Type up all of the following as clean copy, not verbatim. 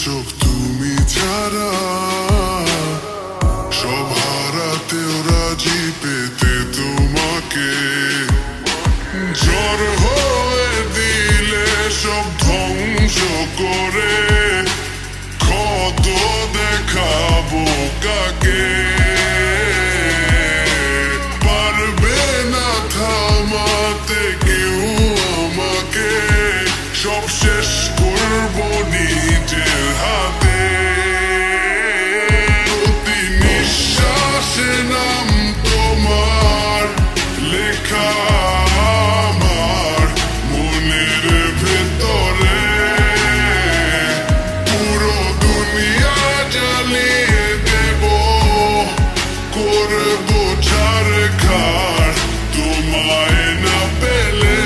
চোখ তুমি ছাড়া সব হারাতেও রাজি পেতে তোমাকে জ্বর হয়ে দিলে সব ধ্বংস করে কত দেখাবো কাকে পারবে না থামাতে কেউ আমাকে সব শেষ করবো নিজের হাতে প্রতি নিঃশ্বাসে নাম তোমার লেখা আমার মনের ভেতরে পুরো দুনিয়া জ্বালিয়ে দেব করবো ছারখার তোমায় না পেলে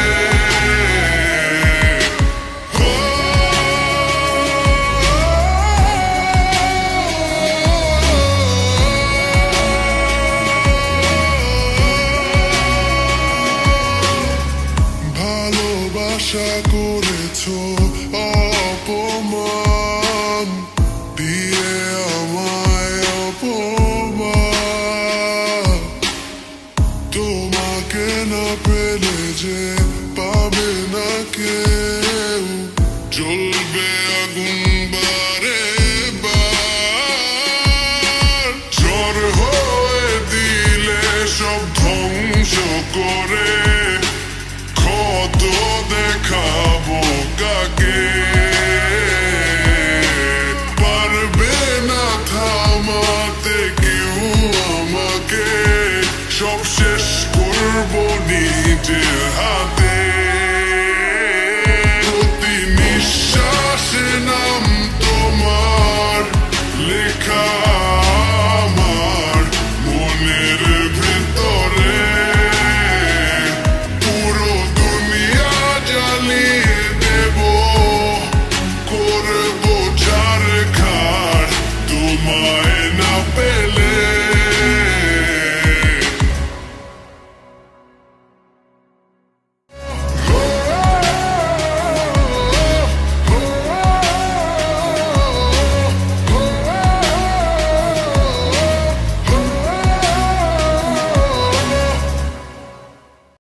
ভালোবাসা করেছো অপমান দিয়ে আমায় অপমান তোমাকে না পেলে যে পাবে না কেউ জ্বলবে আগুন